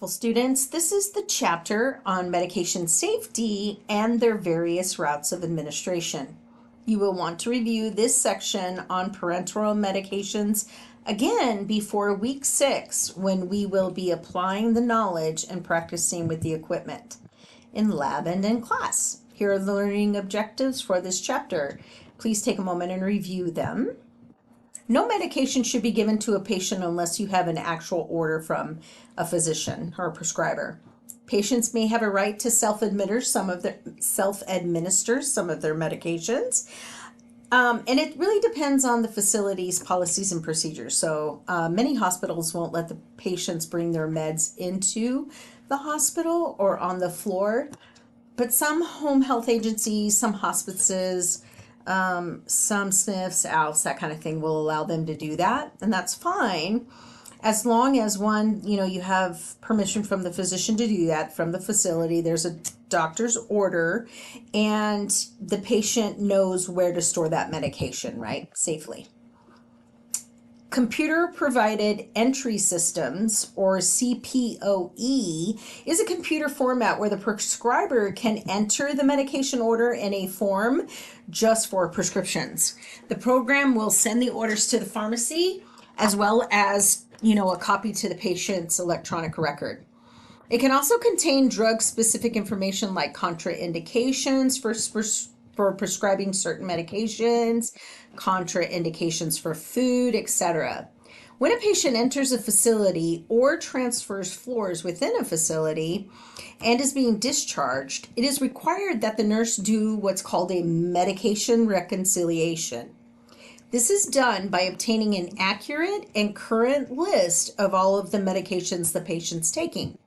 Well, students, this is the chapter on medication safety and their various routes of administration. You will want to review this section on parenteral medications again before week 6, when we will be applying the knowledge and practicing with the equipment in lab and in class. Here are the learning objectives for this chapter. Please take a moment and review them. No medication should be given to a patient unless you have an actual order from a physician or a prescriber. Patients may have a right to self-administer some of their medications. And it really depends on the facility's policies and procedures. So many hospitals won't let the patients bring their meds into the hospital or on the floor. But some home health agencies, some hospices, some SNFs, ALFs, that kind of thing will allow them to do that. And that's fine, as long as you have permission from the physician to do that from the facility. There's a doctor's order and the patient knows where to store that medication, right? Safely. Computer-provided entry systems, or CPOE, is a computer format where the prescriber can enter the medication order in a form just for prescriptions. The program will send the orders to the pharmacy as well as, a copy to the patient's electronic record. It can also contain drug-specific information like contraindications for prescribing certain medications, contraindications for food, etc. When a patient enters a facility or transfers floors within a facility and is being discharged, it is required that the nurse do what's called a medication reconciliation. This is done by obtaining an accurate and current list of all of the medications the patient's taking.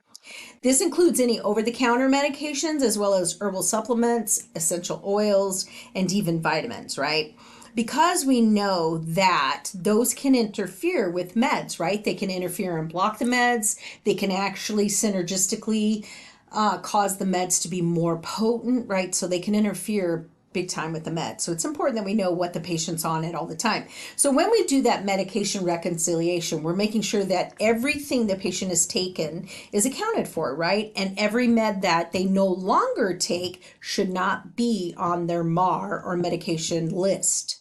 This includes any over-the-counter medications as well as herbal supplements, essential oils, and even vitamins, right? Because we know that those can interfere with meds, right? They can interfere and block the meds. They can actually synergistically cause the meds to be more potent, right? So they can interfere big time with the meds. So it's important that we know what the patient's on at all the time. So when we do that medication reconciliation, we're making sure that everything the patient has taken is accounted for, right? And every med that they no longer take should not be on their MAR or medication list.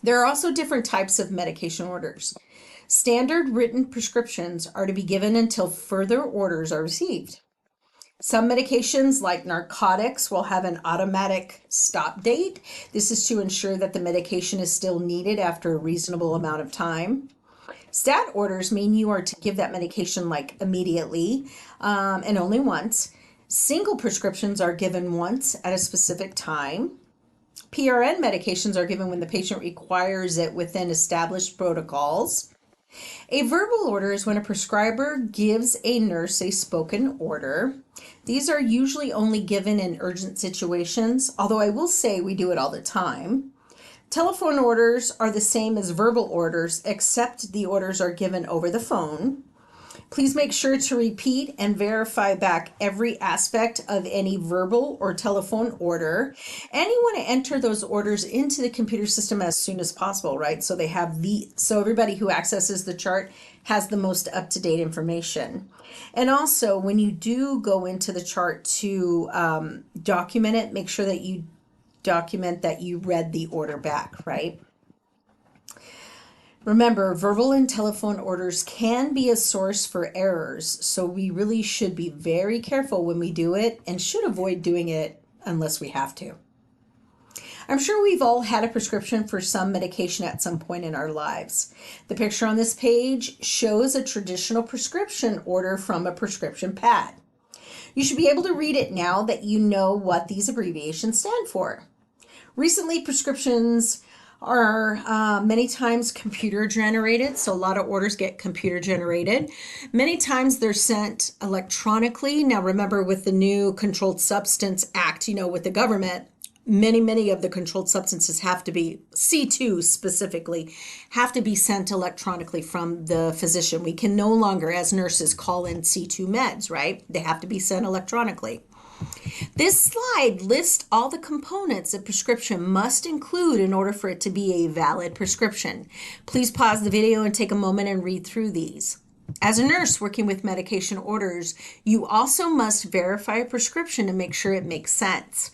There are also different types of medication orders. Standard written prescriptions are to be given until further orders are received. Some medications, like narcotics, will have an automatic stop date. This is to ensure that the medication is still needed after a reasonable amount of time. Stat orders mean you are to give that medication immediately and only once. Single prescriptions are given once at a specific time. PRN medications are given when the patient requires it within established protocols. A verbal order is when a prescriber gives a nurse a spoken order. These are usually only given in urgent situations, although I will say we do it all the time. Telephone orders are the same as verbal orders, except the orders are given over the phone. Please make sure to repeat and verify back every aspect of any verbal or telephone order. And you want to enter those orders into the computer system as soon as possible, right? So so everybody who accesses the chart has the most up-to-date information. And also, when you do go into the chart to document it, make sure that you document that you read the order back, right? Remember, verbal and telephone orders can be a source for errors, so we really should be very careful when we do it and should avoid doing it unless we have to. I'm sure we've all had a prescription for some medication at some point in our lives. The picture on this page shows a traditional prescription order from a prescription pad. You should be able to read it now that you know what these abbreviations stand for. Recently, prescriptions are many times computer generated, so a lot of orders get computer generated. Many times they're sent electronically. Now remember, with the new Controlled Substance Act, with the government, many of the controlled substances have to be, C2 specifically, have to be sent electronically from the physician. We can no longer, as nurses, call in C2 meds, right? They have to be sent electronically. This slide lists all the components a prescription must include in order for it to be a valid prescription. Please pause the video and take a moment and read through these. As a nurse working with medication orders, you also must verify a prescription to make sure it makes sense.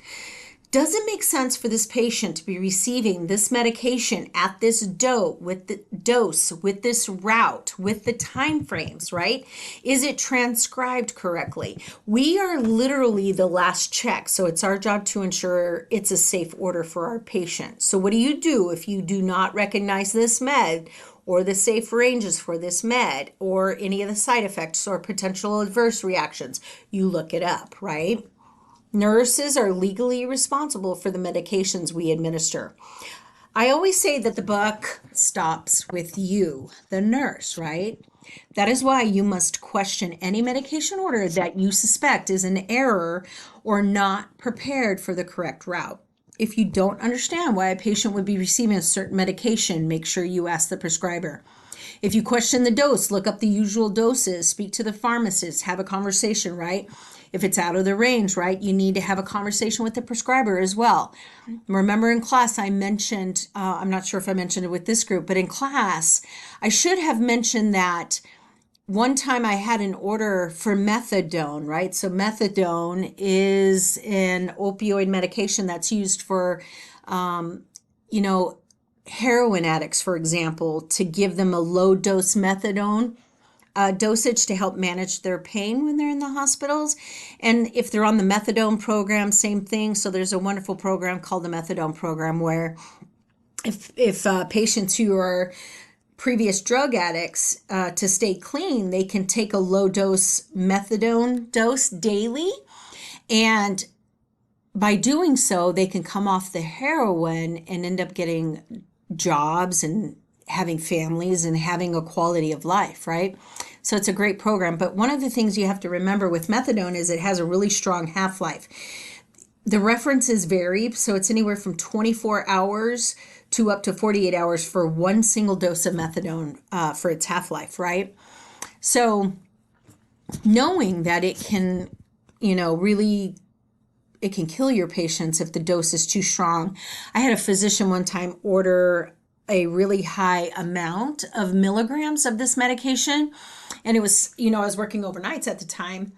Does it make sense for this patient to be receiving this medication at this dose, with this route, with the time frames, right? Is it transcribed correctly? We are literally the last check, so it's our job to ensure it's a safe order for our patient. So what do you do if you do not recognize this med, or the safe ranges for this med, or any of the side effects or potential adverse reactions? You look it up, right? Nurses are legally responsible for the medications we administer. I always say that the buck stops with you, the nurse, right? That is why you must question any medication order that you suspect is an error or not prepared for the correct route. If you don't understand why a patient would be receiving a certain medication, make sure you ask the prescriber. If you question the dose, look up the usual doses, speak to the pharmacist, have a conversation, right? If it's out of the range, right, you need to have a conversation with the prescriber as well. Remember in class, I mentioned, I'm not sure if I mentioned it with this group, but in class, I should have mentioned that one time I had an order for methadone, right? So methadone is an opioid medication that's used for, heroin addicts, for example, to give them a low dose methadone dosage to help manage their pain when they're in the hospitals. And if they're on the methadone program, same thing. So there's a wonderful program called the methadone program where if patients who are previous drug addicts, to stay clean, they can take a low dose methadone dose daily. And by doing so, they can come off the heroin and end up getting jobs and having families and having a quality of life, right? So it's a great program. But one of the things you have to remember with methadone is it has a really strong half-life. The references vary, so it's anywhere from 24 hours to up to 48 hours for one single dose of methadone for its half-life, right? So knowing that it can, really, it can kill your patients if the dose is too strong. I had a physician one time order a really high amount of milligrams of this medication. And it was, I was working overnights at the time.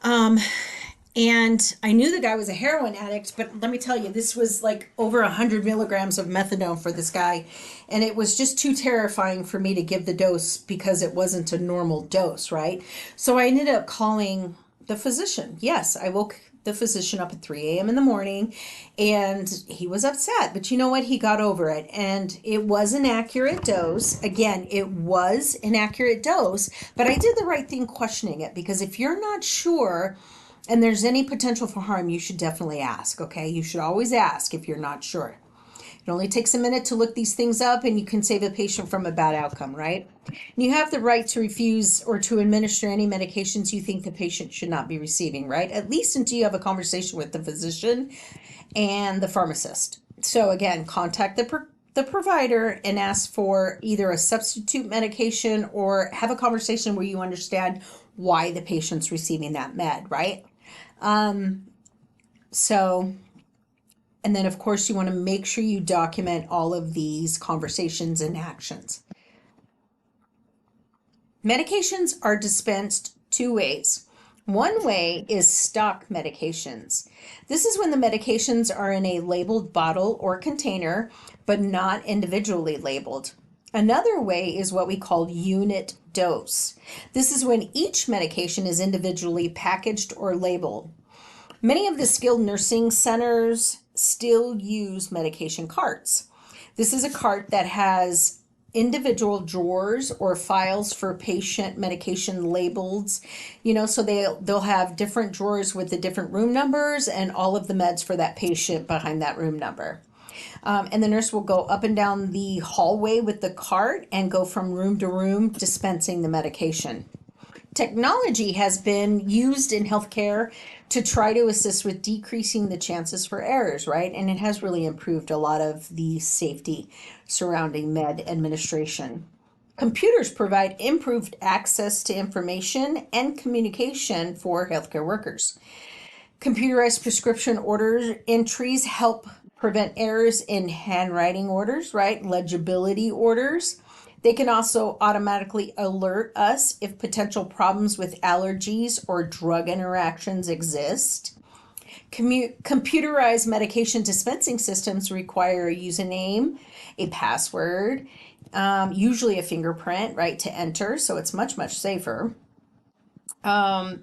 And I knew the guy was a heroin addict, but let me tell you, this was like over 100 milligrams of methadone for this guy. And it was just too terrifying for me to give the dose because it wasn't a normal dose, right? So I ended up calling the physician. Yes, I woke the physician up at 3 a.m. in the morning, and he was upset. But you know what? He got over it, and it was an accurate dose. Again, it was an accurate dose, but I did the right thing questioning it, because if you're not sure and there's any potential for harm, you should definitely ask, okay? You should always ask if you're not sure. It only takes a minute to look these things up, and you can save a patient from a bad outcome, right? And you have the right to refuse or to administer any medications you think the patient should not be receiving, right? At least until you have a conversation with the physician and the pharmacist. So again, contact the provider and ask for either a substitute medication or have a conversation where you understand why the patient's receiving that med, right? And then, of course, you want to make sure you document all of these conversations and actions. Medications are dispensed two ways. One way is stock medications. This is when the medications are in a labeled bottle or container, but not individually labeled. Another way is what we call unit dose. This is when each medication is individually packaged or labeled. Many of the skilled nursing centers still use medication carts. This is a cart that has individual drawers or files for patient medication labels, so they'll have different drawers with the different room numbers and all of the meds for that patient behind that room number. And the nurse will go up and down the hallway with the cart and go from room to room dispensing the medication. Technology has been used in healthcare to try to assist with decreasing the chances for errors, right? And it has really improved a lot of the safety surrounding med administration. Computers provide improved access to information and communication for healthcare workers. Computerized prescription order entries help prevent errors in handwriting orders, right? Legibility orders. They can also automatically alert us if potential problems with allergies or drug interactions exist. Computerized medication dispensing systems require a username, a password, usually a fingerprint, right, to enter, so it's much, much safer.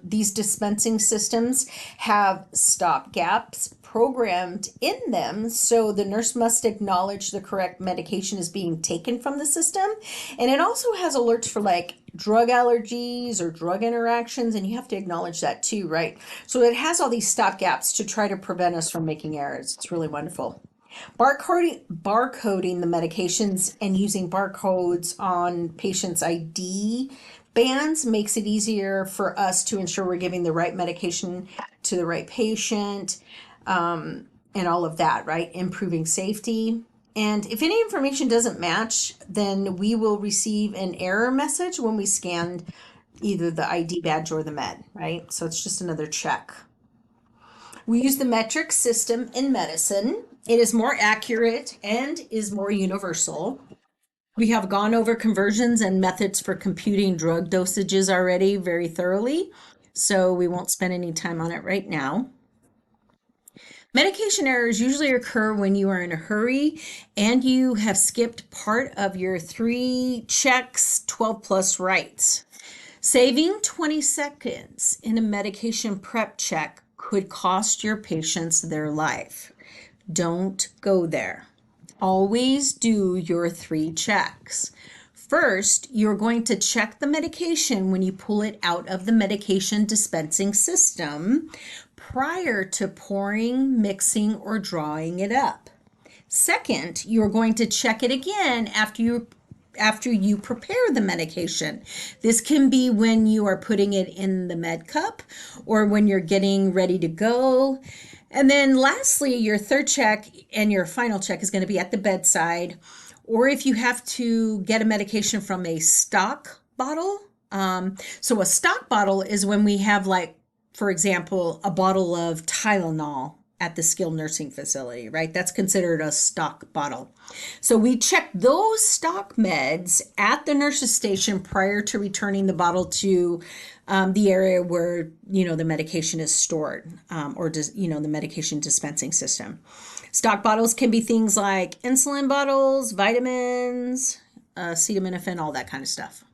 These dispensing systems have stop gaps programmed in them, so the nurse must acknowledge the correct medication is being taken from the system. And it also has alerts for like drug allergies or drug interactions, and you have to acknowledge that too, right? So it has all these stop gaps to try to prevent us from making errors. It's really wonderful. Barcoding the medications and using barcodes on patients' ID bands makes it easier for us to ensure we're giving the right medication to the right patient, and all of that, right? Improving safety. And if any information doesn't match, then we will receive an error message when we scan either the ID badge or the med, right? So it's just another check. We use the metric system in medicine. It is more accurate and is more universal. We have gone over conversions and methods for computing drug dosages already very thoroughly, so we won't spend any time on it right now. Medication errors usually occur when you are in a hurry and you have skipped part of your 3 checks, 12 plus rights. Saving 20 seconds in a medication prep check could cost your patients their life. Don't go there. Always do your 3 checks. First, you're going to check the medication when you pull it out of the medication dispensing system prior to pouring, mixing, or drawing it up. Second, you're going to check it again after you prepare the medication. This can be when you are putting it in the med cup or when you're getting ready to go. And then lastly, your third check and your final check is going to be at the bedside, or if you have to get a medication from a stock bottle. So a stock bottle is when we have, like, for example, a bottle of Tylenol at the skilled nursing facility, right? That's considered a stock bottle. So we check those stock meds at the nurse's station prior to returning the bottle to the area where, the medication is stored, or the medication dispensing system. Stock bottles can be things like insulin bottles, vitamins, acetaminophen, all that kind of stuff.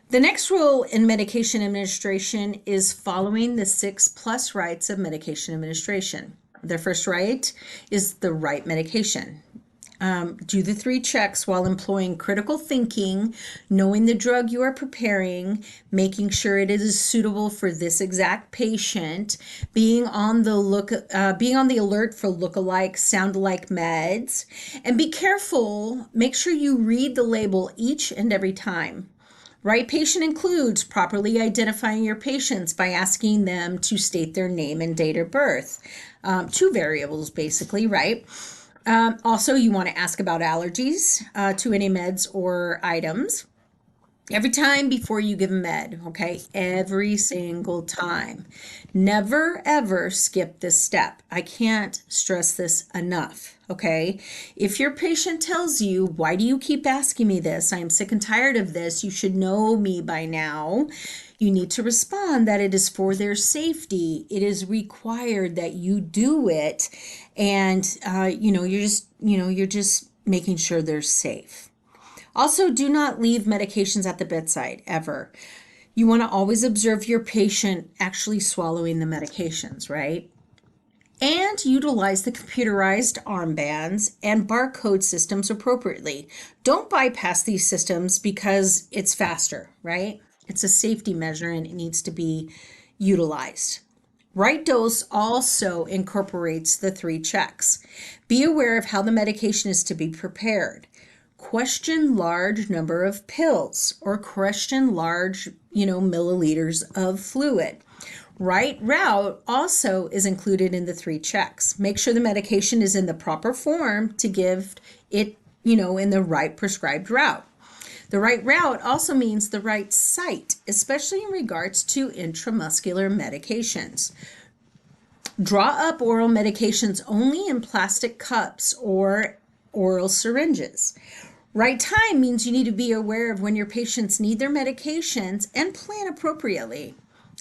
The next rule in medication administration is following the 6 plus rights of medication administration. The first right is the right medication. Do the 3 checks while employing critical thinking, knowing the drug you are preparing, making sure it is suitable for this exact patient, being on the alert for look-alike, sound-alike meds, and be careful. Make sure you read the label each and every time. Right patient includes properly identifying your patients by asking them to state their name and date of birth. 2 variables, basically, right? Also, you want to ask about allergies to any meds or items. Every time before you give a med, okay? Every single time. Never, ever skip this step. I can't stress this enough, okay? If your patient tells you, why do you keep asking me this? I am sick and tired of this. You should know me by now. You need to respond that it is for their safety. It is required that you do it. And, you're just making sure they're safe. Also, do not leave medications at the bedside, ever. You want to always observe your patient actually swallowing the medications, right? And utilize the computerized armbands and barcode systems appropriately. Don't bypass these systems because it's faster, right? It's a safety measure and it needs to be utilized. Right dose also incorporates the 3 checks. Be aware of how the medication is to be prepared. Question large number of pills or question large, milliliters of fluid. Right route also is included in the 3 checks. Make sure the medication is in the proper form to give it, in the right prescribed route. The right route also means the right site, especially in regards to intramuscular medications. Draw up oral medications only in plastic cups or oral syringes. Right time means you need to be aware of when your patients need their medications and plan appropriately.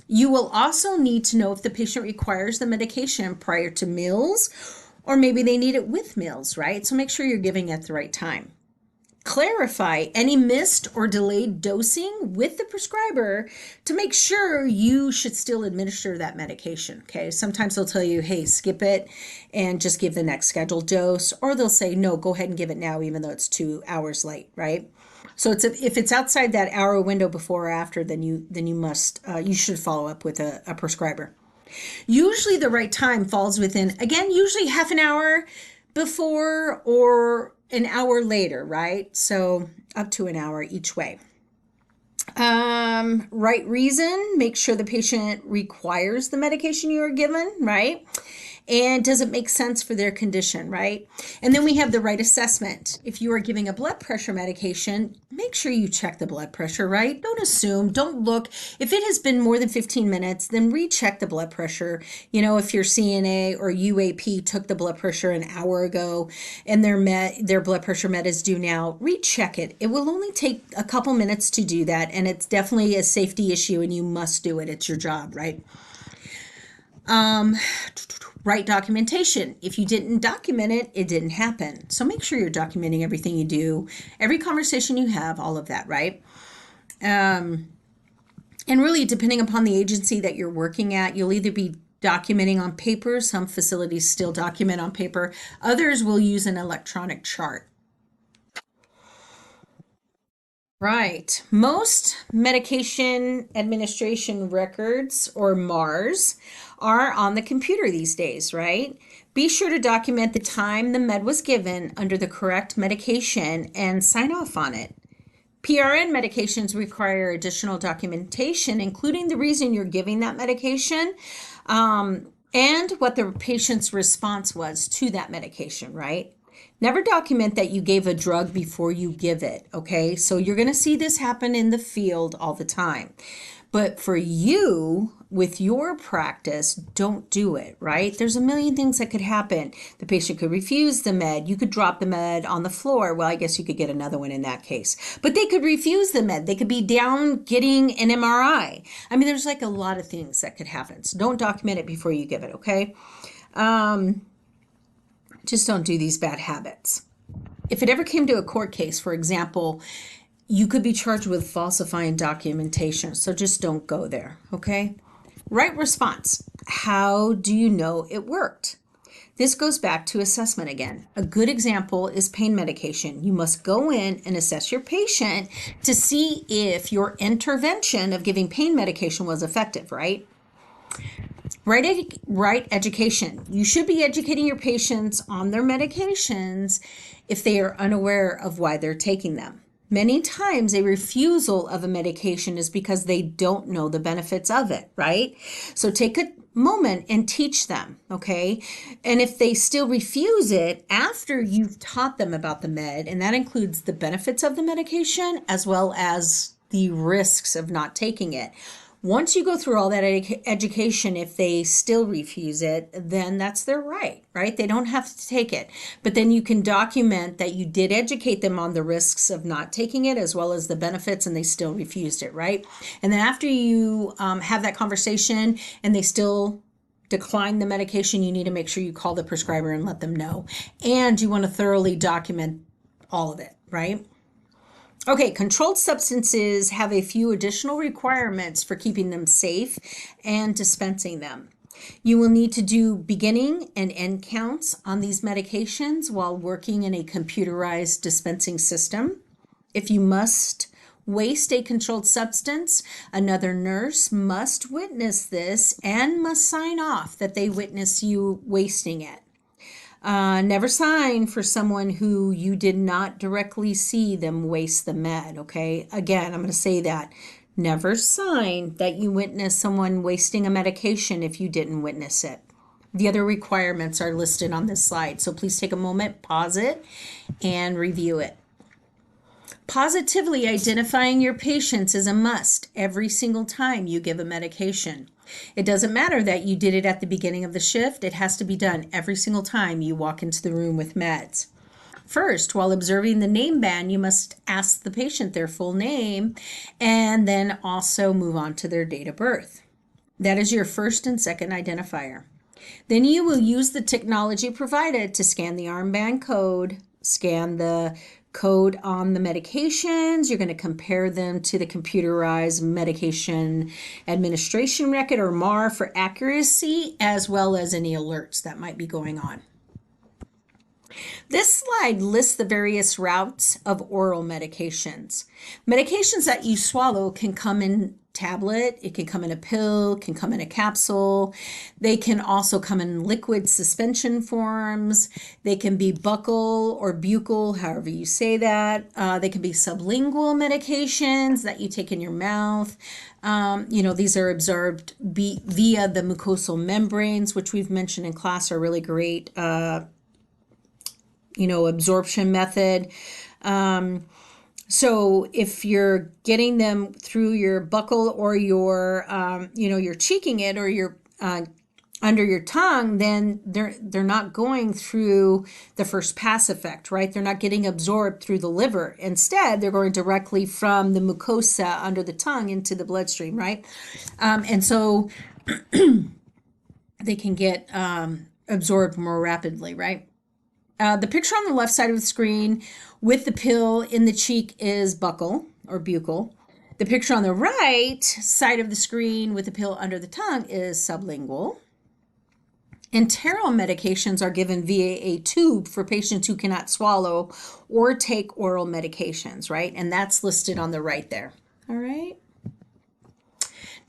You will also need to know if the patient requires the medication prior to meals, or maybe they need it with meals, right? So make sure you're giving it at the right time. Clarify any missed or delayed dosing with the prescriber to make sure you should still administer that medication. Okay, sometimes they'll tell you, hey, skip it and just give the next scheduled dose, or they'll say, no, go ahead and give it now, even though it's 2 hours late, right? So if it's outside that hour window before or after, then you should follow up with a prescriber. Usually the right time falls within, again, usually half an hour before or an hour later, right? So up to an hour each way. Right reason, make sure the patient requires the medication you are given, right? And does it make sense for their condition, right? And then we have the right assessment. If you are giving a blood pressure medication, make sure you check the blood pressure, right? Don't assume, don't look. If it has been more than 15 minutes, then recheck the blood pressure. You know, if your CNA or UAP took the blood pressure an hour ago and their blood pressure med is due now, recheck it. It will only take a couple minutes to do that, and it's definitely a safety issue and you must do it. It's your job, right? Right documentation. If you didn't document it, it didn't happen. So make sure you're documenting everything you do, every conversation you have, all of that, right? And really, depending upon the agency that you're working at, you'll either be documenting on paper. Some facilities still document on paper. Others will use an electronic chart. Right. Most medication administration records, or MARs, are on the computer these days, right? Be sure to document the time the med was given under the correct medication and sign off on it. PRN medications require additional documentation, including the reason you're giving that medication, and what the patient's response was to that medication, right? Never document that you gave a drug before you give it, okay? So you're going to see this happen in the field all the time. But for you, with your practice, don't do it, right? There's a million things that could happen. The patient could refuse the med. You could drop the med on the floor. Well, I guess you could get another one in that case. But they could refuse the med. They could be down getting an MRI. I mean, there's like a lot of things that could happen. So don't document it before you give it, okay? Just don't do these bad habits. If it ever came to a court case, for example, you could be charged with falsifying documentation. So just don't go there, okay? Right response. How do you know it worked? This goes back to assessment again. A good example is pain medication. You must go in and assess your patient to see if your intervention of giving pain medication was effective, right? Right education. You should be educating your patients on their medications if they are unaware of why they're taking them. Many times a refusal of a medication is because they don't know the benefits of it, right? So take a moment and teach them, okay? And if they still refuse it after you've taught them about the med, and that includes the benefits of the medication as well as the risks of not taking it. Once you go through all that education, if they still refuse it, then that's their right, right? They don't have to take it. But then you can document that you did educate them on the risks of not taking it as well as the benefits, and they still refused it, right? And then after you have that conversation and they still decline the medication, you need to make sure you call the prescriber and let them know. And you want to thoroughly document all of it, right? Okay, controlled substances have a few additional requirements for keeping them safe and dispensing them. You will need to do beginning and end counts on these medications while working in a computerized dispensing system. If you must waste a controlled substance, another nurse must witness this and must sign off that they witness you wasting it. Never sign for someone who you did not directly see them waste the med, okay? Again, I'm going to say that. Never sign that you witnessed someone wasting a medication if you didn't witness it. The other requirements are listed on this slide, so please take a moment, pause it, and review it. Positively identifying your patients is a must every single time you give a medication. It doesn't matter that you did it at the beginning of the shift. It has to be done every single time you walk into the room with meds. First, while observing the name band, you must ask the patient their full name and then also move on to their date of birth. That is your first and second identifier. Then you will use the technology provided to scan the armband code, scan the code on the medications. You're going to compare them to the computerized medication administration record, or MAR, for accuracy, as well as any alerts that might be going on. This slide lists the various routes of oral medications. Medications that you swallow can come in tablet, it can come in a pill, can come in a capsule. They can also come in liquid suspension forms. They can be buccal or buccal, however you say that. They can be sublingual medications that you take in your mouth. These are absorbed via the mucosal membranes, which we've mentioned in class are really great, absorption method. So if you're getting them through your buccal or you're cheeking it, or you're under your tongue, then they're not going through the first pass effect, right? They're not getting absorbed through the liver. Instead, they're going directly from the mucosa under the tongue into the bloodstream, right? And so they can get absorbed more rapidly, right? The picture on the left side of the screen with the pill in the cheek is buccal or buccal. The picture on the right side of the screen with the pill under the tongue is sublingual. Enteral medications are given via a tube for patients who cannot swallow or take oral medications, right? And that's listed on the right there. All right.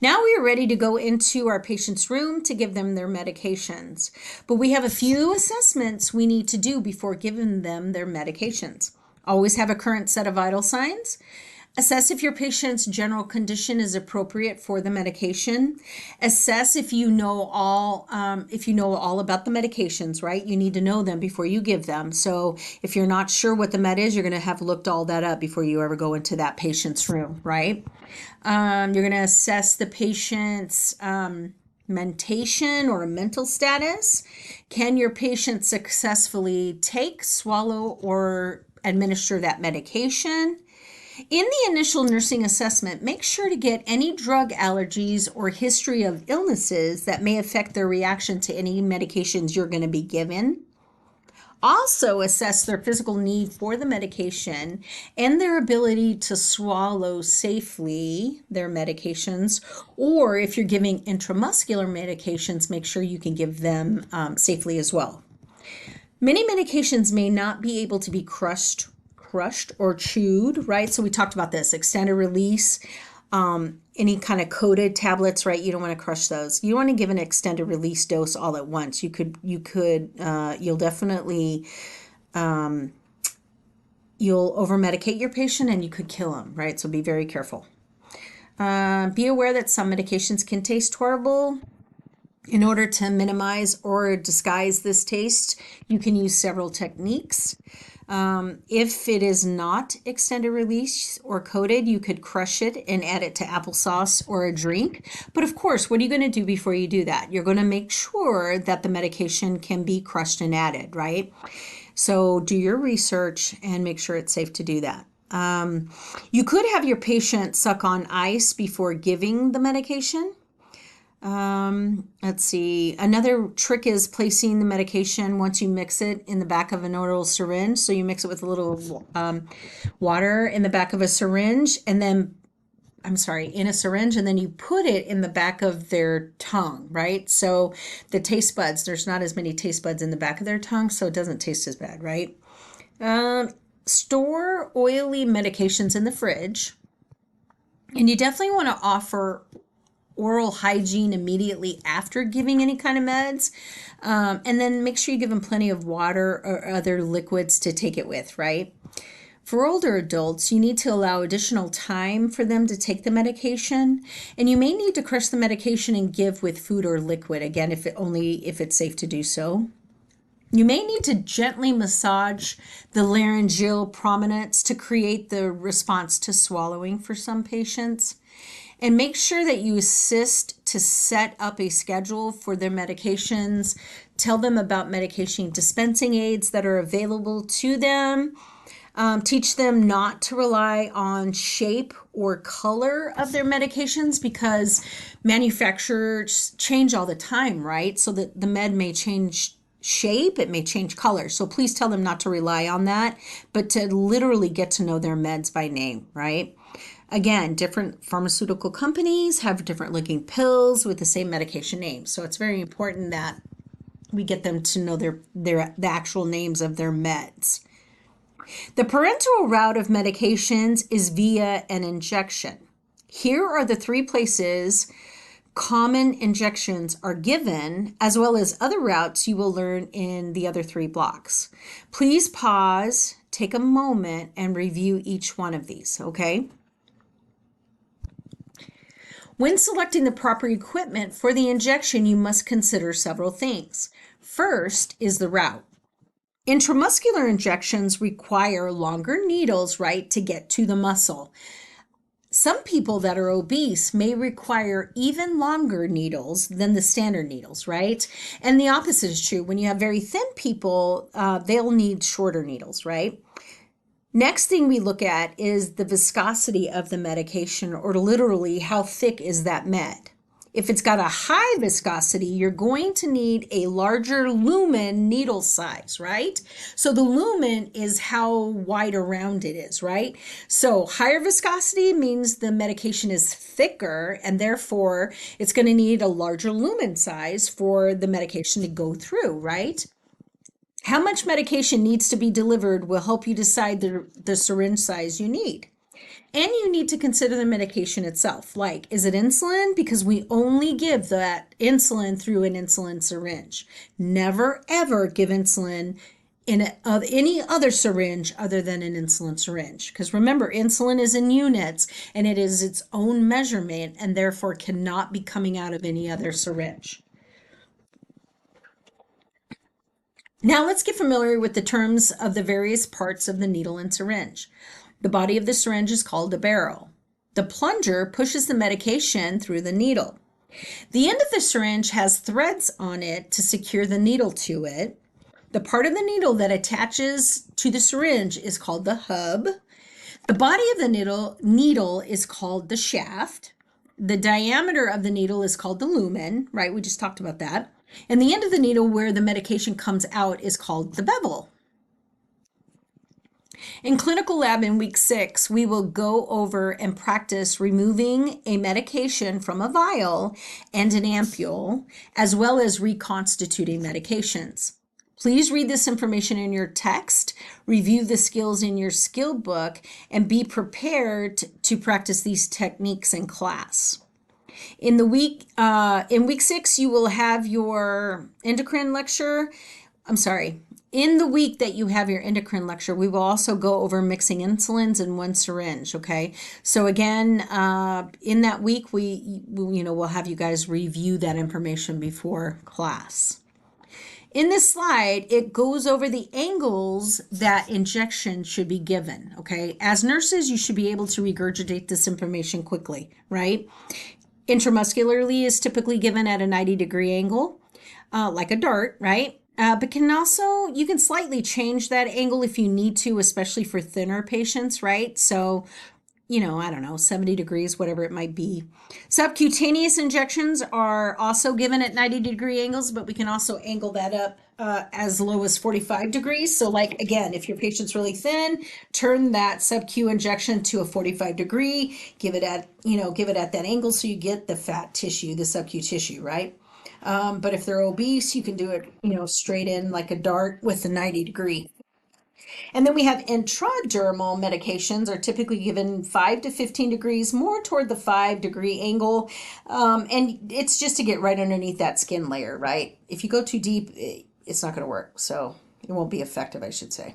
Now we are ready to go into our patient's room to give them their medications. But we have a few assessments we need to do before giving them their medications. Always have a current set of vital signs. Assess if your patient's general condition is appropriate for the medication. Assess if you know all about the medications, right? You need to know them before you give them. So if you're not sure what the med is, you're going to have looked all that up before you ever go into that patient's room, right? You're going to assess the patient's mentation or mental status. Can your patient successfully take, swallow, or administer that medication? In the initial nursing assessment, make sure to get any drug allergies or history of illnesses that may affect their reaction to any medications you're going to be given. Also assess their physical need for the medication and their ability to swallow safely their medications, or if you're giving intramuscular medications, make sure you can give them safely as well. Many medications may not be able to be crushed or chewed, right? So we talked about this, extended release, any kind of coated tablets, right? You don't want to crush those. You want to give an extended release dose all at once. You'll definitely, you'll over-medicate your patient and you could kill them, right? So be very careful. Be aware that some medications can taste horrible. In order to minimize or disguise this taste, you can use several techniques. If it is not extended release or coated, you could crush it and add it to applesauce or a drink. But of course, what are you going to do before you do that? You're going to make sure that the medication can be crushed and added, right? So do your research and make sure it's safe to do that. You could have your patient suck on ice before giving the medication. Let's see. Another trick is placing the medication once you mix it in the back of an oral syringe. So you mix it with a little water in the back of a syringe, and then, in a syringe, and then you put it in the back of their tongue, right? So the taste buds, there's not as many taste buds in the back of their tongue, so it doesn't taste as bad, right? Store oily medications in the fridge. And you definitely want to offer oral hygiene immediately after giving any kind of meds. And then make sure you give them plenty of water or other liquids to take it with, right? For older adults, you need to allow additional time for them to take the medication. And you may need to crush the medication and give with food or liquid, again, if it's safe to do so. You may need to gently massage the laryngeal prominence to create the response to swallowing for some patients. And make sure that you assist to set up a schedule for their medications tell them about medication dispensing aids that are available to them. Teach them not to rely on shape or color of their medications because manufacturers change all the time, right? So that the med may change shape, it may change color. So please tell them not to rely on that, but to literally get to know their meds by name, right? Again, different pharmaceutical companies have different looking pills with the same medication name. So it's very important that we get them to know the actual names of their meds. The parenteral route of medications is via an injection. Here are the 3 places common injections are given, as well as other routes you will learn in the other 3 blocks. Please pause, take a moment, and review each one of these, okay? When selecting the proper equipment for the injection, you must consider several things. First is the route. Intramuscular injections require longer needles, right, to get to the muscle. Some people that are obese may require even longer needles than the standard needles, right? And the opposite is true. When you have very thin people, they'll need shorter needles, right? Next thing we look at is the viscosity of the medication, or literally how thick is that med. If it's got a high viscosity, you're going to need a larger lumen needle size, right? So the lumen is how wide around it is, right? So higher viscosity means the medication is thicker, and therefore it's going to need a larger lumen size for the medication to go through, right? How much medication needs to be delivered will help you decide the syringe size you need. And you need to consider the medication itself. Like, is it insulin? Because we only give that insulin through an insulin syringe. Never, ever give insulin in any other syringe other than an insulin syringe. Because remember, insulin is in units and it is its own measurement and therefore cannot be coming out of any other syringe. Now let's get familiar with the terms of the various parts of the needle and syringe. The body of the syringe is called a barrel. The plunger pushes the medication through the needle. The end of the syringe has threads on it to secure the needle to it. The part of the needle that attaches to the syringe is called the hub. The body of the needle is called the shaft. The diameter of the needle is called the lumen, right? We just talked about that. And the end of the needle where the medication comes out is called the bevel. In clinical lab in week 6, we will go over and practice removing a medication from a vial and an ampule, as well as reconstituting medications. Please read this information in your text, review the skills in your skill book, and be prepared to practice these techniques in class. In week 6, you will have your endocrine lecture. In the week that you have your endocrine lecture, we will also go over mixing insulins in one syringe, okay? So again, in that week, we'll have you guys review that information before class. In this slide, it goes over the angles that injection should be given, okay? As nurses, you should be able to regurgitate this information quickly, right? Intramuscularly is typically given at a 90-degree angle, like a dart, right? But you can slightly change that angle if you need to, especially for thinner patients, right? So, I don't know, 70 degrees, whatever it might be. Subcutaneous injections are also given at 90-degree angles, but we can also angle that up as low as 45 degrees. So like, again, if your patient's really thin, turn that sub-Q injection to a 45 degree, give it at that angle so you get the fat tissue, the sub-Q tissue, right? But if they're obese, you can do it, straight in like a dart with a 90 degree. And then we have intradermal medications are typically given 5 to 15 degrees, more toward the 5-degree angle. And it's just to get right underneath that skin layer, right? If you go too deep, it's not going to work. So it won't be effective, I should say.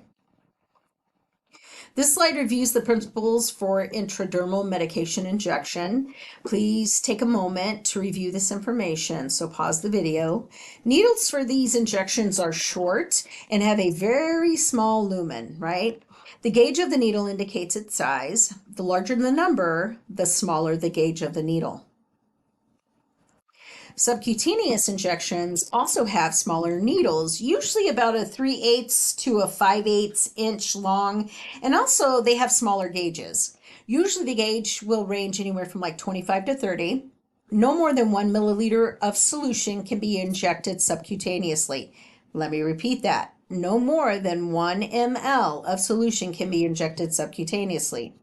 This slide reviews the principles for intradermal medication injection. Please take a moment to review this information, so pause the video. Needles for these injections are short and have a very small lumen, right? The gauge of the needle indicates its size. The larger the number, the smaller the gauge of the needle. Subcutaneous injections also have smaller needles, usually about a 3/8 to a 5/8 inch long, and also they have smaller gauges. Usually the gauge will range anywhere from like 25 to 30. No more than 1 milliliter of solution can be injected subcutaneously. Let me repeat that. No more than 1 ml of solution can be injected subcutaneously.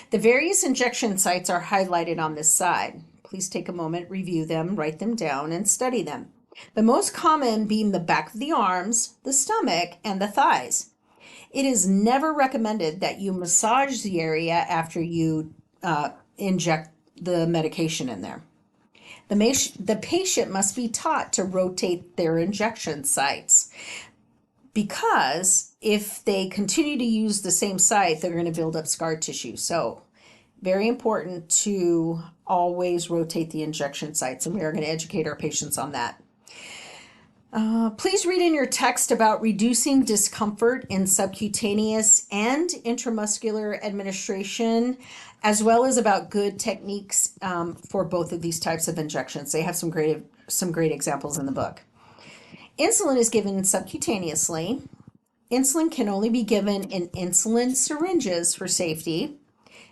The various injection sites are highlighted on this side. Please take a moment, review them, write them down, and study them. The most common being the back of the arms, the stomach, and the thighs. It is never recommended that you massage the area after you inject the medication in there. The patient must be taught to rotate their injection sites, because if they continue to use the same site, they're going to build up scar tissue. So very important to always rotate the injection sites, and we are going to educate our patients on that. Please read in your text about reducing discomfort in subcutaneous and intramuscular administration, as well as about good techniques for both of these types of injections. They have some great examples in the book. Insulin is given subcutaneously. Insulin can only be given in insulin syringes for safety.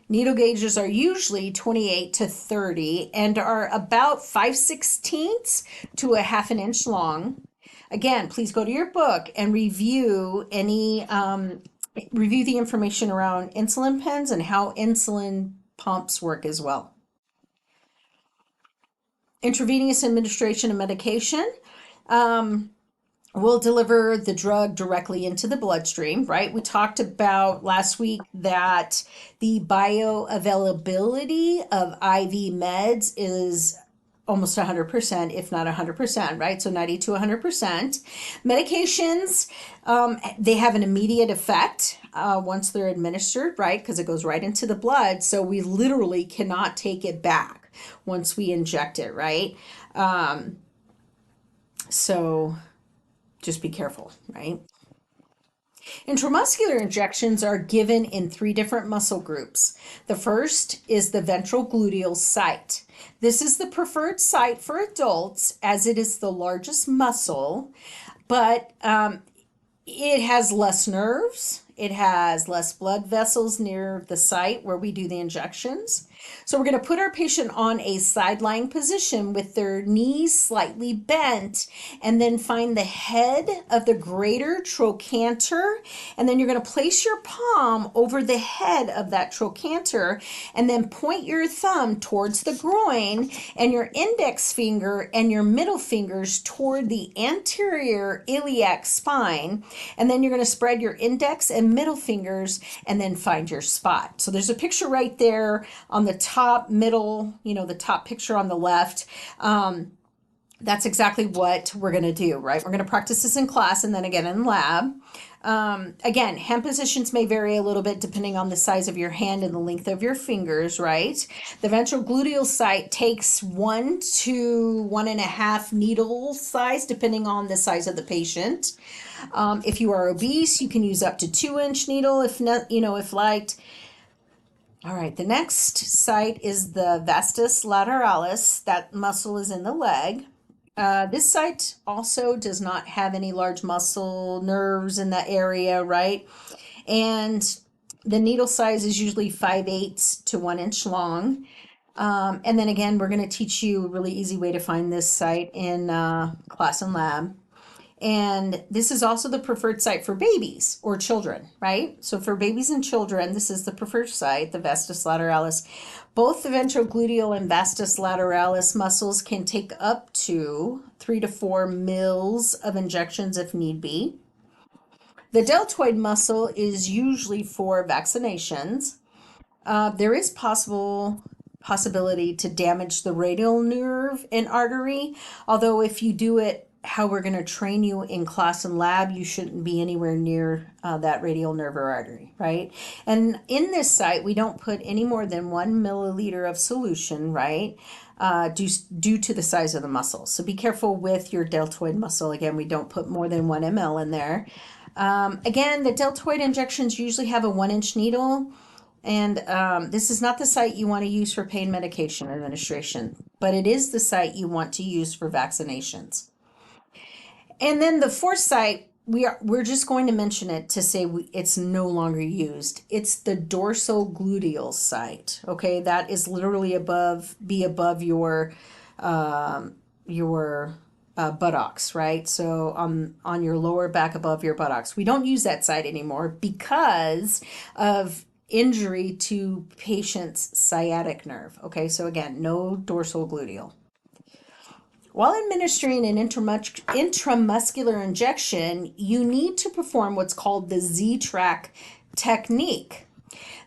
Needle gauges are usually 28 to 30 and are about 5/16 to a half an inch long. Again, please go to your book and review the information around insulin pens and how insulin pumps work as well. Intravenous administration of medication. We'll deliver the drug directly into the bloodstream, right? We talked about last week that the bioavailability of IV meds is almost 100%, if not 100%, right? So 90 to 100%. Medications, they have an immediate effect once they're administered, right? Because it goes right into the blood. So we literally cannot take it back once we inject it, right? So just be careful, right? Intramuscular injections are given in 3 different muscle groups. The first is the ventral gluteal site. This is the preferred site for adults as it is the largest muscle, but it has less nerves. It has less blood vessels near the site where we do the injections. So we're going to put our patient on a sideline position with their knees slightly bent, and then find the head of the greater trochanter, and then you're going to place your palm over the head of that trochanter, and then point your thumb towards the groin and your index finger and your middle fingers toward the anterior iliac spine, and then you're going to spread your index and middle fingers and then find your spot. So there's a picture right there on the top middle, the top picture on the left. That's exactly what we're going to do, right? We're going to practice this in class and then again in lab. Again, hand positions may vary a little bit depending on the size of your hand and the length of your fingers, right? The ventral gluteal site takes 1 to 1.5 needle size depending on the size of the patient. If you are obese, you can use up to 2-inch needle if liked. All right, the next site is the vastus lateralis. That muscle is in the leg. This site also does not have any large muscle nerves in that area, right? And the needle size is usually 5/8 to 1 inch long. And then again, we're going to teach you a really easy way to find this site in class and lab. And this is also the preferred site for babies or children, right? So for babies and children, this is the preferred site, the vastus lateralis. Both the ventrogluteal and vastus lateralis muscles can take up to 3 to 4 mils of injections if need be. The deltoid muscle is usually for vaccinations. There is possibility to damage the radial nerve and artery, although if you do it how we're going to train you in class and lab, you shouldn't be anywhere near that radial nerve or artery, right? And in this site, we don't put any more than 1 milliliter of solution, right? Due to the size of the muscle. So be careful with your deltoid muscle. Again, we don't put more than 1 ml in there. Again, the deltoid injections usually have a 1-inch needle. And this is not the site you want to use for pain medication administration, but it is the site you want to use for vaccinations. And then the fourth site, we're just going to mention it to say it's no longer used. It's the dorsogluteal site. Okay, that is literally above your buttocks, right? So on your lower back above your buttocks. We don't use that site anymore because of injury to patient's sciatic nerve. Okay, so again, no dorsal gluteal. While administering an intramuscular injection, you need to perform what's called the Z-track technique.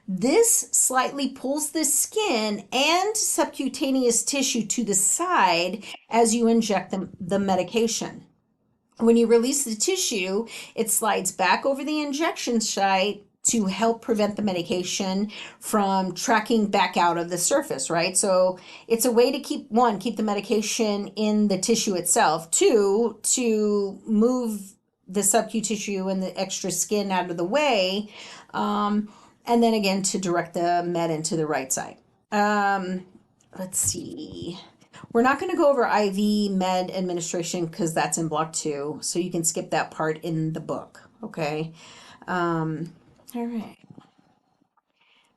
This slightly pulls the skin and subcutaneous tissue to the side as you inject the medication. When you release the tissue, it slides back over the injection site to help prevent the medication from tracking back out of the surface, right? So it's a way to keep the medication in the tissue itself, two, to move the subcu tissue and the extra skin out of the way, and then again to direct the med into the right side. Let's see. We're not going to go over IV med administration because that's in block 2, so you can skip that part in the book, okay? All right.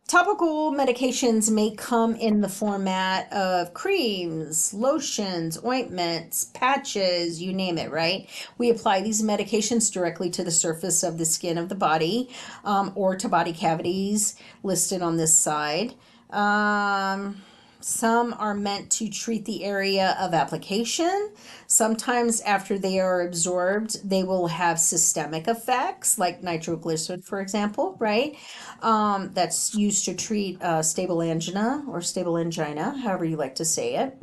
Topical medications may come in the format of creams, lotions, ointments, patches, you name it, right? We apply these medications directly to the surface of the skin of the body, or to body cavities listed on this side. Some are meant to treat the area of application. Sometimes after they are absorbed, they will have systemic effects, like nitroglycerin, for example, right? That's used to treat stable angina or stable angina, however you like to say it.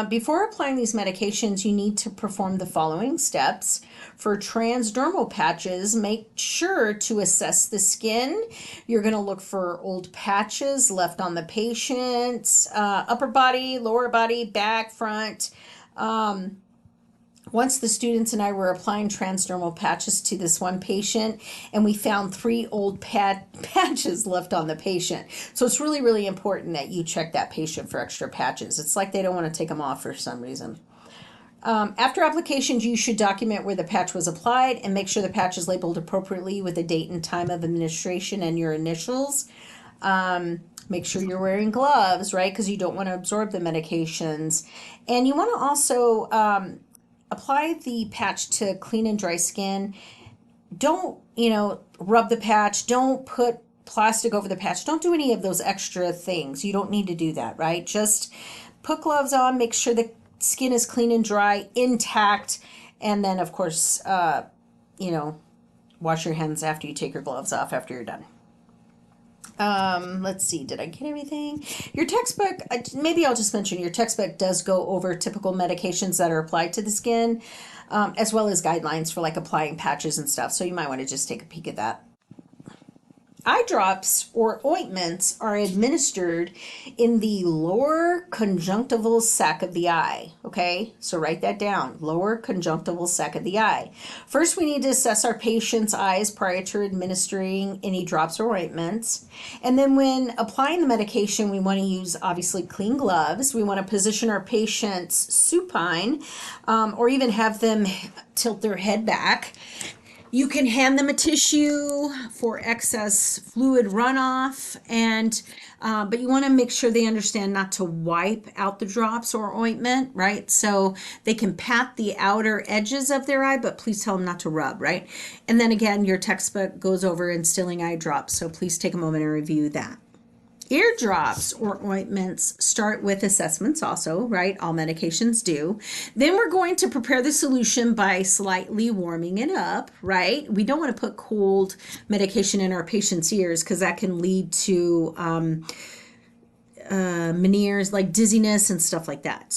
Before applying these medications, you need to perform the following steps. For transdermal patches, make sure to assess the skin. You're going to look for old patches left on the patient's upper body, lower body, back, front. Once the students and I were applying transdermal patches to this one patient, and we found 3 old patches left on the patient. So it's really, really important that you check that patient for extra patches. It's like they don't want to take them off for some reason. After applications, you should document where the patch was applied and make sure the patch is labeled appropriately with the date and time of administration and your initials. Make sure you're wearing gloves, right? Because you don't want to absorb the medications. And you want to also apply the patch to clean and dry skin. Don't, rub the patch. Don't put plastic over the patch. Don't do any of those extra things. You don't need to do that, right? Just put gloves on, make sure the skin is clean and dry, intact, and then, of course, wash your hands after you take your gloves off after you're done. Let's see, did I get everything? Your textbook, maybe I'll just mention your textbook does go over typical medications that are applied to the skin, as well as guidelines for like applying patches and stuff. So you might want to just take a peek at that. Eye drops or ointments are administered in the lower conjunctival sac of the eye. Okay, so write that down, lower conjunctival sac of the eye. First, we need to assess our patient's eyes prior to administering any drops or ointments. And then when applying the medication, we want to use obviously clean gloves. We want to position our patients supine, or even have them tilt their head back. You can hand them a tissue for excess fluid runoff, but you want to make sure they understand not to wipe out the drops or ointment, right? So they can pat the outer edges of their eye, but please tell them not to rub, right? And then again, your textbook goes over instilling eye drops, so please take a moment and review that. Ear drops or ointments start with assessments also, right? All medications do. Then we're going to prepare the solution by slightly warming it up, right? We don't want to put cold medication in our patient's ears because that can lead to Meniere's, like dizziness and stuff like that.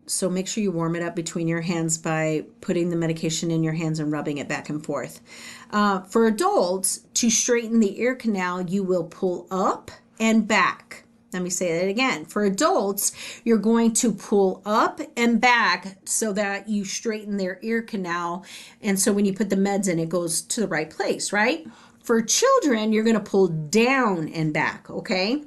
So make sure you warm it up between your hands by putting the medication in your hands and rubbing it back and forth. For adults, to straighten the ear canal, you will pull up and back. Let me say that again. For adults, you're going to pull up and back so that you straighten their ear canal. And so when you put the meds in, it goes to the right place, right? For children, you're going to pull down and back, okay?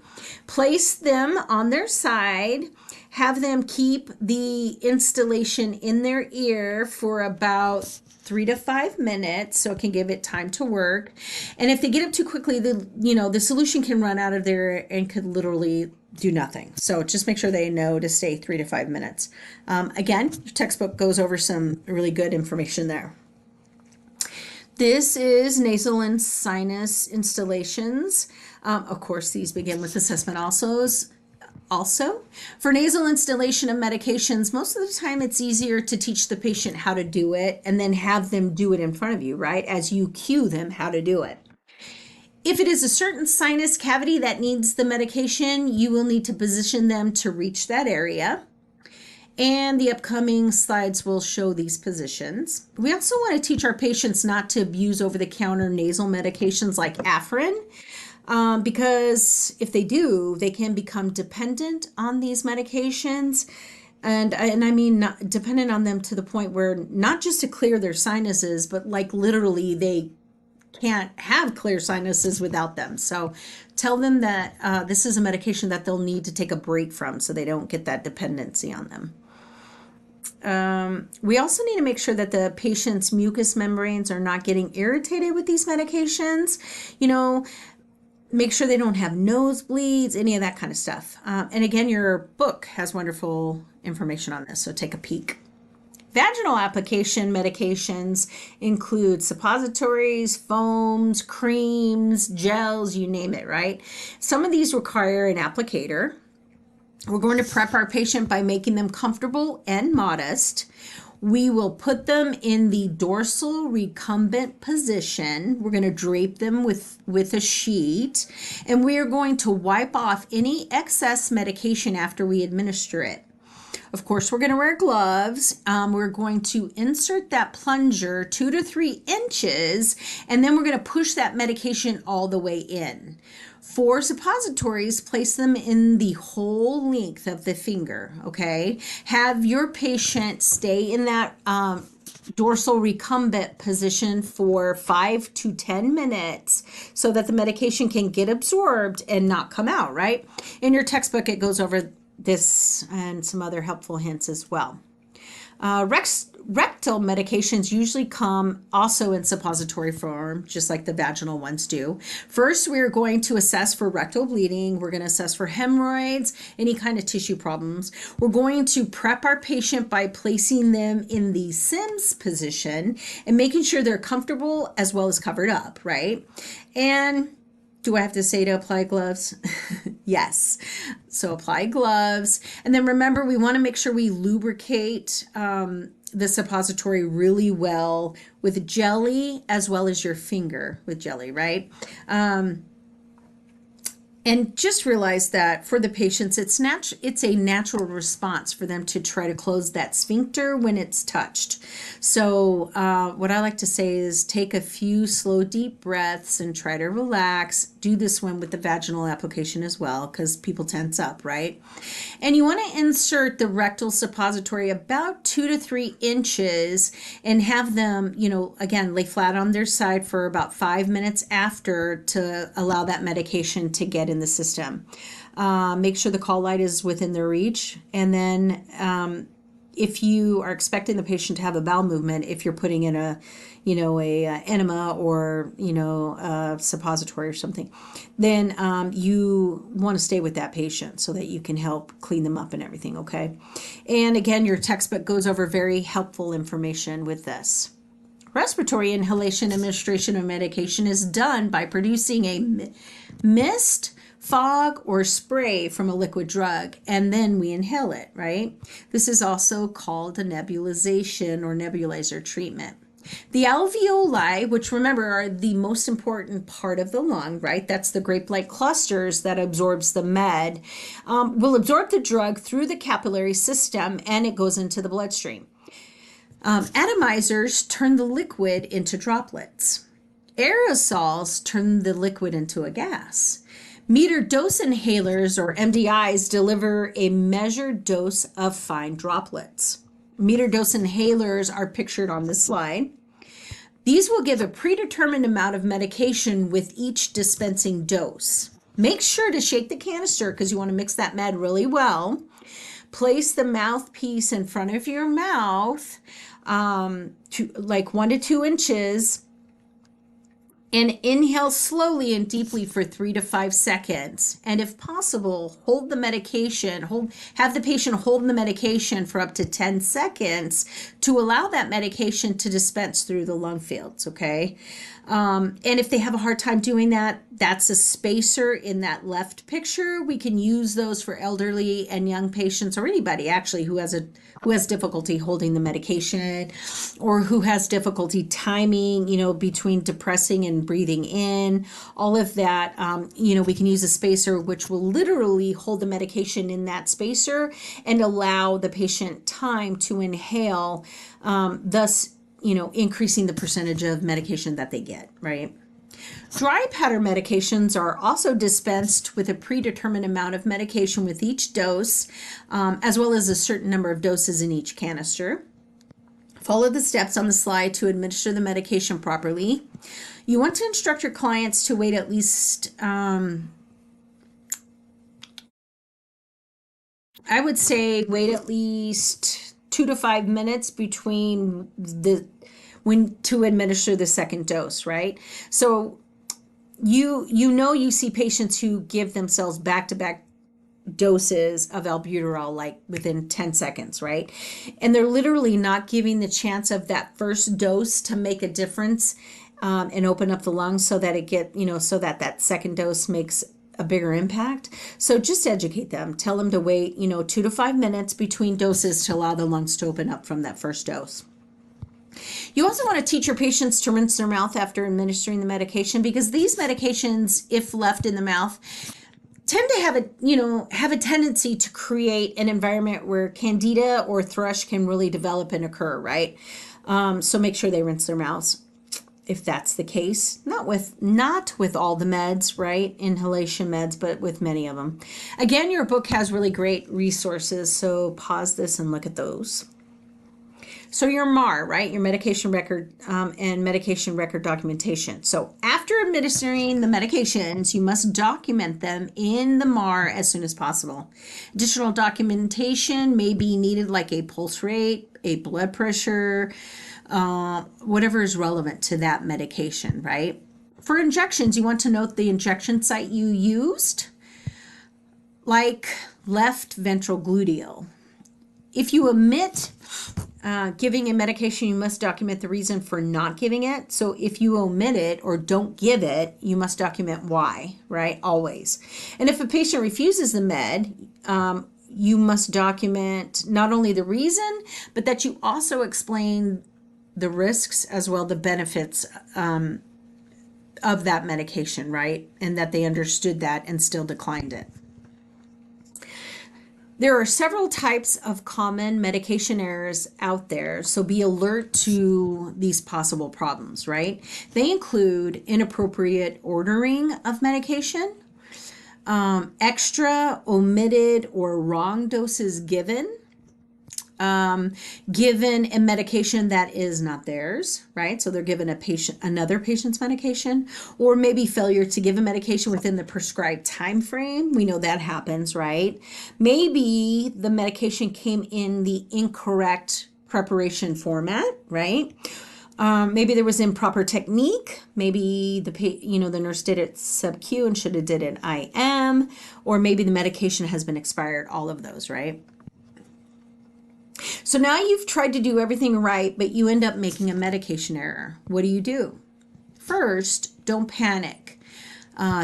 Place them on their side. Have them keep the installation in their ear for about 3 to 5 minutes so it can give it time to work. And if they get up too quickly, the solution can run out of there and could literally do nothing. So just make sure they know to stay 3 to 5 minutes. Again, your textbook goes over some really good information there. This is nasal and sinus installations. Of course, these begin with assessment also, for nasal installation of medications, most of the time it's easier to teach the patient how to do it and then have them do it in front of you, right? As you cue them how to do it. If it is a certain sinus cavity that needs the medication, you will need to position them to reach that area. And the upcoming slides will show these positions. We also want to teach our patients not to abuse over-the-counter nasal medications like Afrin. Because if they do, they can become dependent on these medications. And I mean, not dependent on them to the point where not just to clear their sinuses, but like literally they can't have clear sinuses without them. So tell them that this is a medication that they'll need to take a break from so they don't get that dependency on them. We also need to make sure that the patient's mucous membranes are not getting irritated with these medications. Make sure they don't have nosebleeds, any of that kind of stuff. And again, your book has wonderful information on this, so take a peek. Vaginal application medications include suppositories, foams, creams, gels, you name it, right? Some of these require an applicator. We're going to prep our patient by making them comfortable and modest. We will put them in the dorsal recumbent position. We're going to drape them with a sheet, and we are going to wipe off any excess medication after we administer it. Of course, we're going to wear gloves. We're going to insert that plunger 2 to 3 inches, and then we're going to push that medication all the way in. For suppositories, place them in the whole length of the finger, okay? Have your patient stay in that dorsal recumbent position for 5 to 10 minutes so that the medication can get absorbed and not come out, right? In your textbook, it goes over this and some other helpful hints as well. Rectal medications usually come also in suppository form, just like the vaginal ones do. First, we're going to assess for rectal bleeding. We're going to assess for hemorrhoids, any kind of tissue problems. We're going to prep our patient by placing them in the Sims position and making sure they're comfortable as well as covered up, right? And do I have to say to apply gloves? Yes. So apply gloves. And then remember, we want to make sure we lubricate the suppository really well with jelly as well as your finger with jelly, right? And just realize that for the patients, it's a natural response for them to try to close that sphincter when it's touched. So what I like to say is take a few slow, deep breaths and try to relax. Do this one with the vaginal application as well, because people tense up, right? And you want to insert the rectal suppository about 2 to 3 inches and have them, again, lay flat on their side for about 5 minutes after to allow that medication to get in the system. Make sure the call light is within their reach. And then if you are expecting the patient to have a bowel movement, if you're putting in a enema or, a suppository or something, then you want to stay with that patient so that you can help clean them up and everything, okay? And again, your textbook goes over very helpful information with this. Respiratory inhalation administration of medication is done by producing a mist, fog, or spray from a liquid drug, and then we inhale it, right? This is also called a nebulization or nebulizer treatment. The alveoli, which remember are the most important part of the lung, right? That's the grape-like clusters that absorbs the med, will absorb the drug through the capillary system and it goes into the bloodstream. Atomizers turn the liquid into droplets. Aerosols turn the liquid into a gas. Metered dose inhalers, or MDIs, deliver a measured dose of fine droplets. Metered dose inhalers are pictured on this slide. These will give a predetermined amount of medication with each dispensing dose. Make sure to shake the canister because you want to mix that med really well. Place the mouthpiece in front of your mouth, to like 1 to 2 inches, and inhale slowly and deeply for 3 to 5 seconds. And if possible, hold the medication, have the patient hold the medication for up to 10 seconds to allow that medication to dispense through the lung fields, okay? And if they have a hard time doing that, that's a spacer in that left picture. We can use those for elderly and young patients, or anybody actually who has difficulty holding the medication, or who has difficulty timing, between depressing and breathing in. All of that, we can use a spacer which will literally hold the medication in that spacer and allow the patient time to inhale, thus increasing the percentage of medication that they get, right? Dry powder medications are also dispensed with a predetermined amount of medication with each dose, as well as a certain number of doses in each canister. Follow the steps on the slide to administer the medication properly. You want to instruct your clients to wait at least, I would say wait at least 2 to 5 minutes between to administer the second dose, right? So you see patients who give themselves back-to-back doses of albuterol like within 10 seconds, right? And they're literally not giving the chance of that first dose to make a difference, and open up the lungs so that so that second dose makes a bigger impact. So just educate them. Tell them to wait, 2 to 5 minutes between doses to allow the lungs to open up from that first dose. You also want to teach your patients to rinse their mouth after administering the medication, because these medications, if left in the mouth, tend to have a tendency to create an environment where candida or thrush can really develop and occur, right? So make sure they rinse their mouths if that's the case. Not with all the meds, right? Inhalation meds, but with many of them. Again, your book has really great resources, so pause this and look at those. So your MAR, right? Your medication record, and medication record documentation. So after administering the medications, you must document them in the MAR as soon as possible. Additional documentation may be needed, like a pulse rate, a blood pressure, whatever is relevant to that medication, right? For injections, you want to note the injection site you used, like left ventral gluteal. If you omit giving a medication, you must document the reason for not giving it. So if you omit it or don't give it, you must document why, right? Always. And if a patient refuses the med, you must document not only the reason, but that you also explain the risks as well, the benefits of that medication, right? And that they understood that and still declined it. There are several types of common medication errors out there, so be alert to these possible problems, right? They include inappropriate ordering of medication, extra, omitted, or wrong doses given a medication that is not theirs, right? So they're given another patient's medication, or maybe failure to give a medication within the prescribed time frame. We know that happens, right? Maybe the medication came in the incorrect preparation format, right? Maybe there was improper technique. Maybe the nurse did it sub-Q and should have did it IM, or maybe the medication has been expired. All of those, right? So now you've tried to do everything right, but you end up making a medication error. What do? First, don't panic.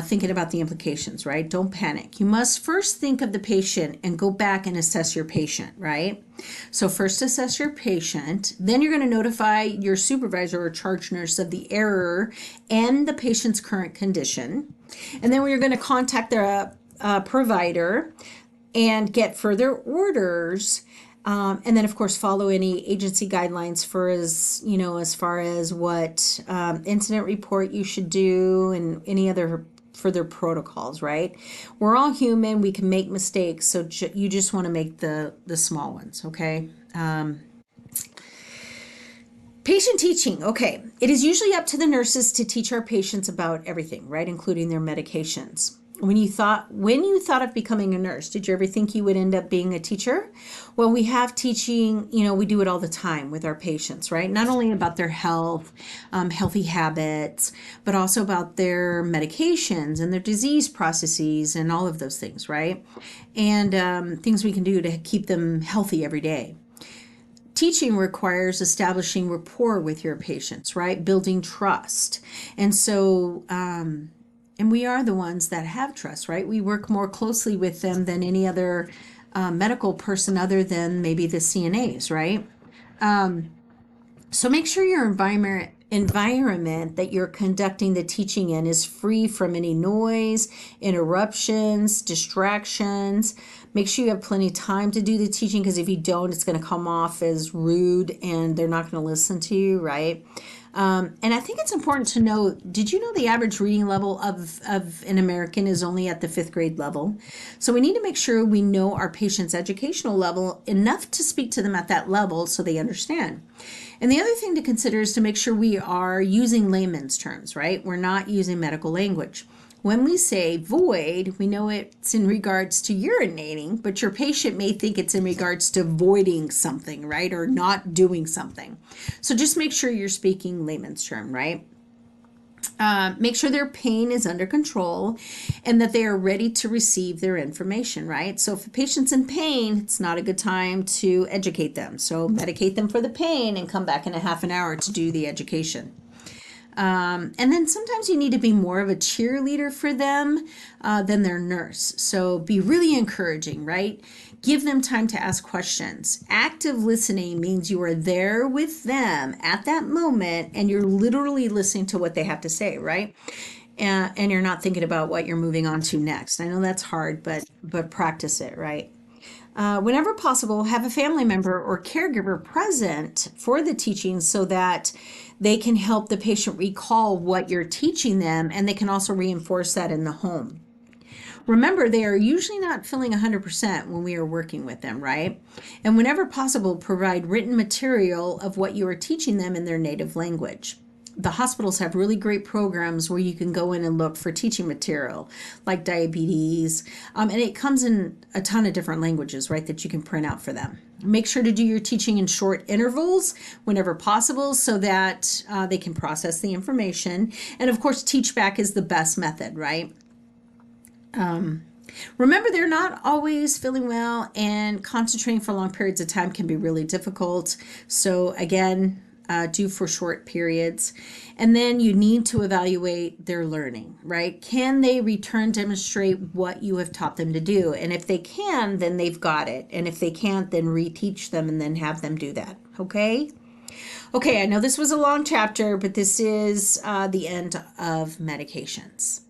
Thinking about the implications, right? Don't panic. You must first think of the patient and go back and assess your patient, right? So first assess your patient, then you're going to notify your supervisor or charge nurse of the error and the patient's current condition. And then we're going to contact the provider and get further orders. And then, of course, follow any agency guidelines as far as what incident report you should do and any other further protocols, right? We're all human. We can make mistakes. So you just want to make the small ones, okay? Patient teaching. Okay. It is usually up to the nurses to teach our patients about everything, right? Including their medications. When you thought of becoming a nurse, did you ever think you would end up being a teacher? Well, we have teaching, we do it all the time with our patients, right? Not only about their health, healthy habits, but also about their medications and their disease processes and all of those things, right? And things we can do to keep them healthy every day. Teaching requires establishing rapport with your patients, right? Building trust. And so, and we are the ones that have trust, right? We work more closely with them than any other medical person other than maybe the CNAs, right? So make sure your environment that you're conducting the teaching in is free from any noise, interruptions, distractions. Make sure you have plenty of time to do the teaching, because if you don't, it's going to come off as rude and they're not going to listen to you, right? And I think it's important to know, did you know the average reading level of an American is only at the 5th grade level? So we need to make sure we know our patient's educational level enough to speak to them at that level so they understand. And the other thing to consider is to make sure we are using layman's terms, right? We're not using medical language. When we say void, we know it's in regards to urinating, but your patient may think it's in regards to voiding something, right? Or not doing something. So just make sure you're speaking layman's term, right? Make sure their pain is under control and that they are ready to receive their information, right? So if a patient's in pain, it's not a good time to educate them. So medicate them for the pain and come back in a half an hour to do the education. And then sometimes you need to be more of a cheerleader for them than their nurse. So be really encouraging, right? Give them time to ask questions. Active listening means you are there with them at that moment and you're literally listening to what they have to say, right? And you're not thinking about what you're moving on to next. I know that's hard, but practice it, right? Whenever possible, have a family member or caregiver present for the teaching so that they can help the patient recall what you're teaching them, and they can also reinforce that in the home. Remember, they are usually not feeling 100% when we are working with them, right? And whenever possible, provide written material of what you are teaching them in their native language. The hospitals have really great programs where you can go in and look for teaching material like diabetes. And it comes in a ton of different languages, right, that you can print out for them. Make sure to do your teaching in short intervals whenever possible so that they can process the information. And of course, teach back is the best method, right? Remember, they're not always feeling well, and concentrating for long periods of time can be really difficult. So again, do for short periods. And then you need to evaluate their learning, right? Can they return demonstrate what you have taught them to do? And if they can, then they've got it. And if they can't, then reteach them and then have them do that. Okay? Okay, I know this was a long chapter, but this is the end of medications.